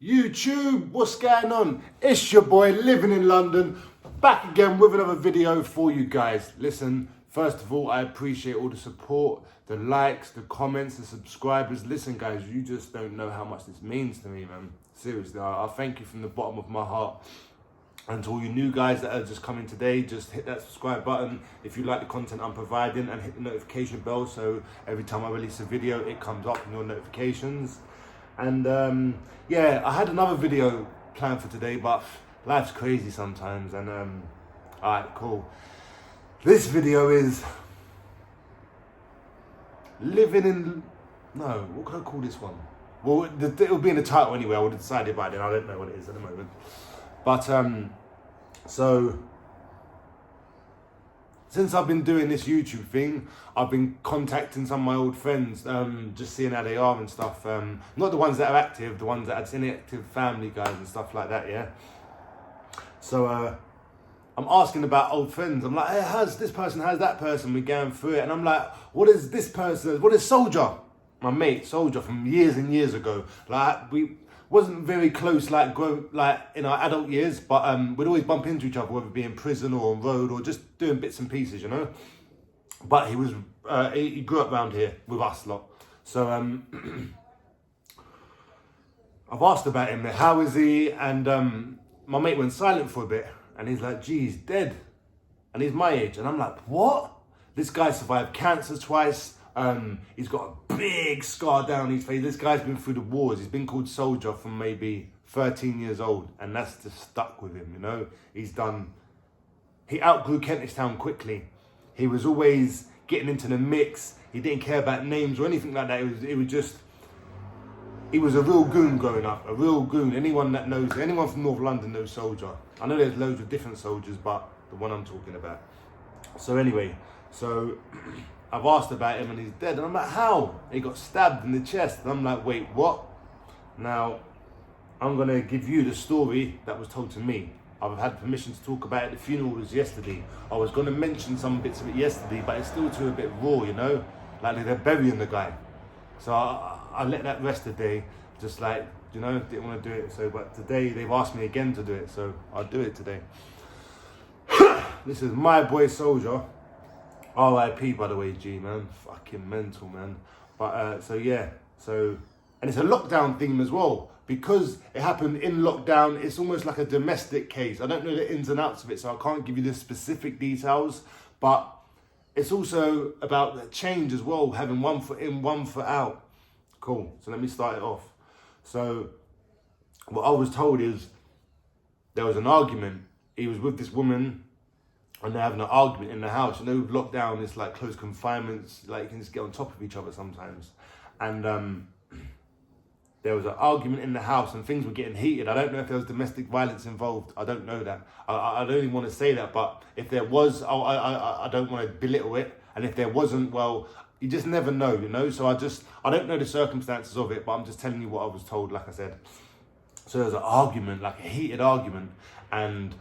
YouTube, what's going on? It's your boy living in London, back again with another video for you guys. Listen, first of all, I appreciate all the support, the likes, the comments, the subscribers. Listen guys, you just don't know how much this means to me, man. Seriously, I thank you from the bottom of my heart. And to all you new guys that are just coming today, just hit that subscribe button if you like the content I'm providing, and hit the notification bell so every time I release a video it comes up in your notifications. And yeah, I had another video planned for today, but life's crazy sometimes. And alright, cool. This video is living in, no, what can I call this one? Well, it'll be in the title anyway. I would have decided by then. I don't know what it is at the moment. But so since I've been doing this YouTube thing, I've been contacting some of my old friends, just seeing how they are and stuff. Not the ones that are active, the ones that are inactive family guys and stuff like that, yeah? So I'm asking about old friends. I'm like, hey, how's this person, how's that person? We're going through it. And I'm like, what is this person, what is Soldier? My mate, Soldier, from years and years ago. Like, we wasn't very close, like in our adult years, but we'd always bump into each other, whether it be in prison or on road or just doing bits and pieces, you know. But he was he grew up around here with us lot. So I've asked about him, how is he? And my mate went silent for a bit, and he's like, gee, he's dead, and he's my age. And I'm like, what? This guy survived cancer twice. He's got a big scar down his face. This guy's been through the wars. He's been called Soldier from maybe 13 years old, and that's just stuck with him, you know. He outgrew Kentish Town quickly. He was always getting into the mix. He didn't care about names or anything like that. He was a real goon growing up, a real goon. Anyone from North London knows Soldier. I know there's loads of different soldiers, but the one I'm talking about. So anyway, I've asked about him and he's dead. And I'm like, how? He got stabbed in the chest. And I'm like, wait, what? Now, I'm going to give you the story that was told to me. I've had permission to talk about it. The funeral was yesterday. I was going to mention some bits of it yesterday, but it's still too a bit raw, you know? Like they're burying the guy. So I let that rest today. Just like, you know, didn't want to do it. So, but today they've asked me again to do it. So I'll do it today. This is my boy Soldier. R.I.P. by the way, G, man. Fucking mental, man. But so yeah, and it's a lockdown theme as well, because it happened in lockdown. It's almost like a domestic case. I don't know the ins and outs of it, so I can't give you the specific details, but it's also about the change as well, having 1 foot in, 1 foot out. Cool. So let me start it off. So what I was told is there was an argument. He was with this woman, and they're having an argument in the house. You know, with lockdown, it's like close confinements, like you can just get on top of each other sometimes. And there was an argument in the house and things were getting heated. I don't know if there was domestic violence involved. I don't know that. I don't even want to say that, but if there was, I don't want to belittle it. And if there wasn't, well, you just never know, you know? So I don't know the circumstances of it, but I'm just telling you what I was told, like I said. So there was an argument, like a heated argument, and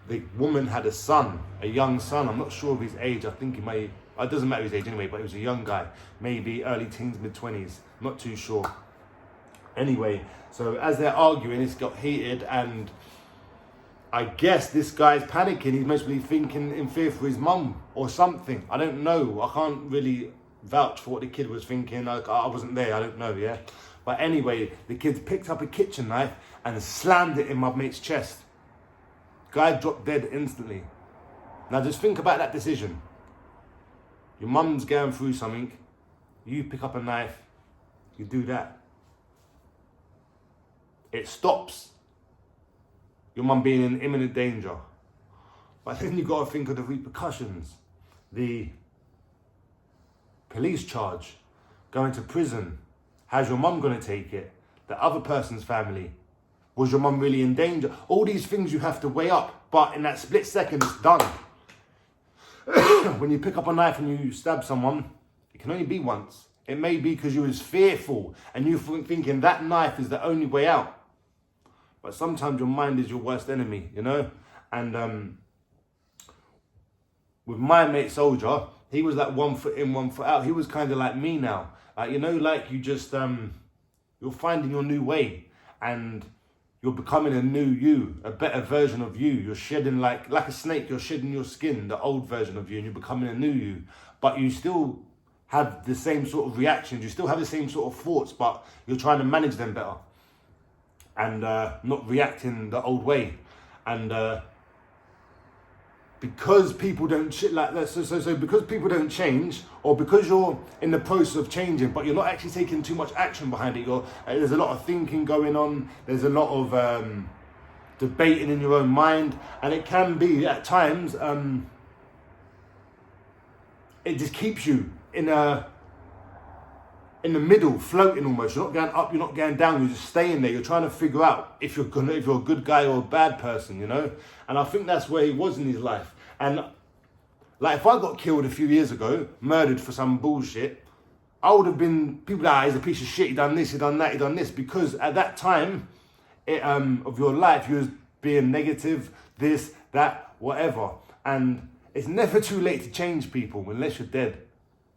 the woman had a son, a young son. I'm not sure of his age. I think it doesn't matter his age anyway, but he was a young guy, maybe early teens, mid-20s. I'm not too sure. Anyway, so as they're arguing, it's got heated, and I guess this guy's panicking. He's mostly thinking in fear for his mum or something. I don't know. I can't really vouch for what the kid was thinking. I wasn't there. I don't know, yeah? But anyway, the kid picked up a kitchen knife and slammed it in my mate's chest. Guy dropped dead instantly. Now just think about that decision. Your mum's going through something. You pick up a knife. You do that. It stops your mum being in imminent danger. But then you've got to think of the repercussions. The police charge. Going to prison. How's your mum going to take it? The other person's family. Was your mum really in danger? All these things you have to weigh up, but in that split second, it's done. When you pick up a knife and you stab someone, it can only be once. It may be because you was fearful and you thinking that knife is the only way out. But sometimes your mind is your worst enemy, you know? And with my mate Soldier, he was like 1 foot in, 1 foot out. He was kind of like me now. You know, like you just, you're finding your new way. And you're becoming a new you, a better version of you. You're shedding like a snake, you're shedding your skin, the old version of you, and you're becoming a new you. But you still have the same sort of reactions, you still have the same sort of thoughts, but you're trying to manage them better. And not reacting the old way. And because people don't so because people don't change, or because you're in the process of changing but you're not actually taking too much action behind it, there's a lot of thinking going on, there's a lot of debating in your own mind, and it can be at times it just keeps you in the middle, floating almost. You're not going up, you're not going down, you're just staying there. You're trying to figure out if you're a good guy or a bad person, you know? And I think that's where he was in his life. And like, if I got killed a few years ago, murdered for some bullshit, I would have been, people like, he's a piece of shit, he done this, he done that, he done this. Because at that time of your life, you was being negative, this, that, whatever. And it's never too late to change people unless you're dead.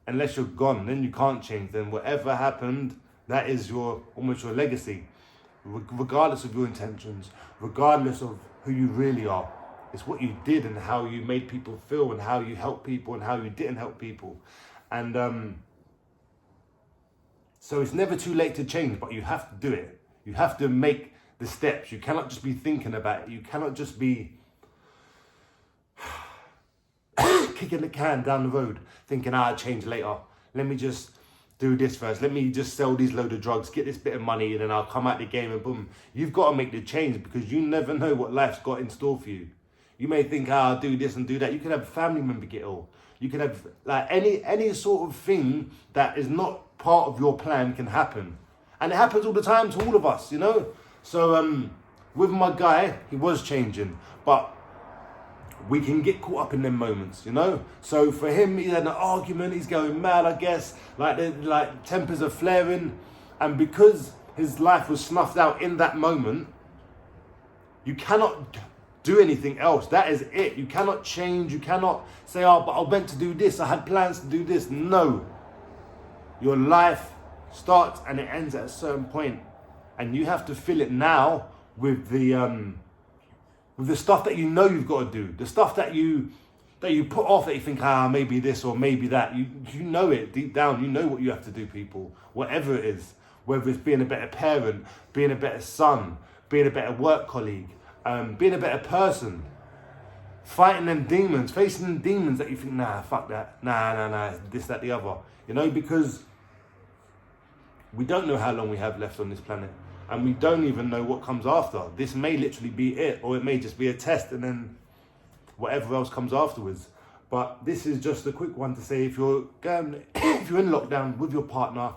Unless you're gone, then you can't change. Then whatever happened, that is almost your legacy. Regardless of your intentions, regardless of who you really are. It's what you did and how you made people feel and how you helped people and how you didn't help people. And so it's never too late to change, but you have to do it. You have to make the steps. You cannot just be thinking about it. You cannot just be kicking the can down the road, thinking, I'll change later. Let me just do this first. Let me just sell these load of drugs, get this bit of money, and then I'll come out the game and boom. You've got to make the change, because you never know what life's got in store for you. You may think, I'll do this and do that. You could have a family member get ill. You could have like any sort of thing that is not part of your plan can happen. And it happens all the time to all of us, you know? So with my guy, he was changing, but we can get caught up in them moments, you know? So for him, he had an argument, he's going mad, I guess, like tempers are flaring. And because his life was snuffed out in that moment, you cannot do anything else. That is it. You cannot change. You cannot say, oh, but I meant to do this, I had plans to do this. No. Your life starts and it ends at a certain point. And you have to fill it now with the stuff that you know you've got to do, the stuff that you put off, that you think, maybe this or maybe that. You know it deep down. You know what you have to do, people. Whatever it is, whether it's being a better parent, being a better son, being a better work colleague, being a better person, fighting them demons, facing them demons that you think, fuck that, nah, this, that, the other. You know, because we don't know how long we have left on this planet. And we don't even know what comes after. This may literally be it, or it may just be a test and then whatever else comes afterwards. But this is just a quick one to say, if you're if you're in lockdown with your partner,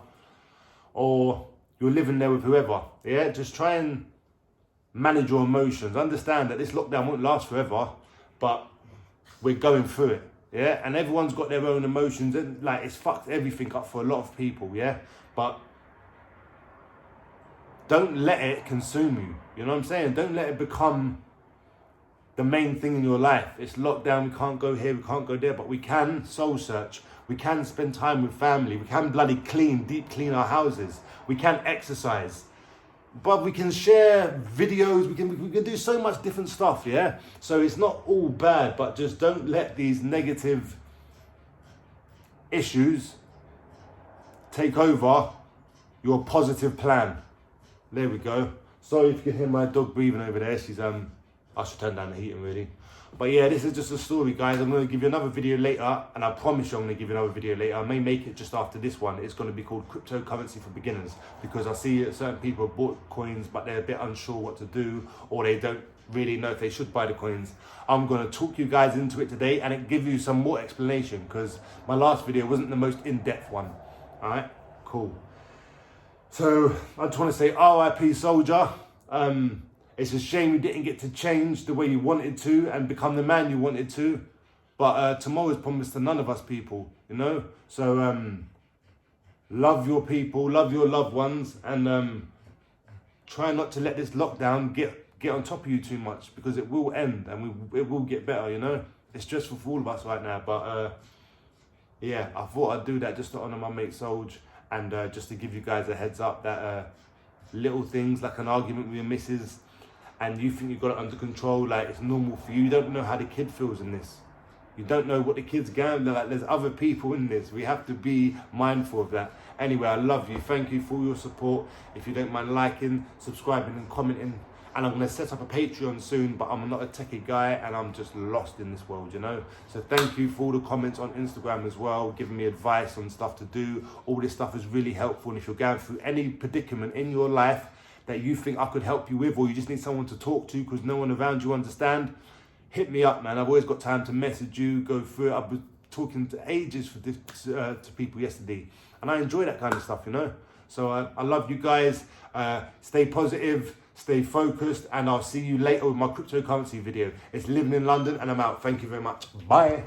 or you're living there with whoever, yeah, just try and manage your emotions. Understand that this lockdown won't last forever, but we're going through it, yeah. And everyone's got their own emotions, and like it's fucked everything up for a lot of people, yeah. But don't let it consume you. You know what I'm saying? Don't let it become the main thing in your life. It's lockdown, we can't go here, we can't go there, but we can soul search. We can spend time with family. We can bloody deep clean our houses. We can exercise. But we can share videos, we can do so much different stuff, yeah? So it's not all bad, but just don't let these negative issues take over your positive plan. There we go. Sorry if you can hear my dog breathing over there. She's I should turn down the heating really. But yeah, this is just a story, guys. I'm going to give you another video later, and I promise you I'm going to give you another video later. I may make it just after this one. It's going to be called Cryptocurrency for Beginners, because I see certain people have bought coins, but they're a bit unsure what to do, or they don't really know if they should buy the coins. I'm going to talk you guys into it today and give you some more explanation, because my last video wasn't the most in-depth one. All right, cool. So I just want to say RIP Soldier. It's a shame you didn't get to change the way you wanted to and become the man you wanted to. But tomorrow is promised to none of us people, you know? So love your people, love your loved ones, and try not to let this lockdown get on top of you too much, because it will end and it will get better, you know? It's stressful for all of us right now, but yeah, I thought I'd do that just to honour my mate Solj. And just to give you guys a heads up that little things like an argument with your missus, and you think you've got it under control, like it's normal for you. You don't know how the kid feels in this. You don't know what the kid's gambling, like there's other people in this. We have to be mindful of that. Anyway, I love you. Thank you for all your support. If you don't mind liking, subscribing and commenting. And I'm going to set up a Patreon soon, but I'm not a techie guy and I'm just lost in this world, you know? So thank you for all the comments on Instagram as well, giving me advice on stuff to do. All this stuff is really helpful. And if you're going through any predicament in your life that you think I could help you with, or you just need someone to talk to because no one around you understand, hit me up, man. I've always got time to message you, go through it. I've been talking to ages for this, to people yesterday. And I enjoy that kind of stuff, you know? So I love you guys. Stay positive, stay focused, and I'll see you later with my cryptocurrency video. It's Living in London, and I'm out. Thank you very much. Bye.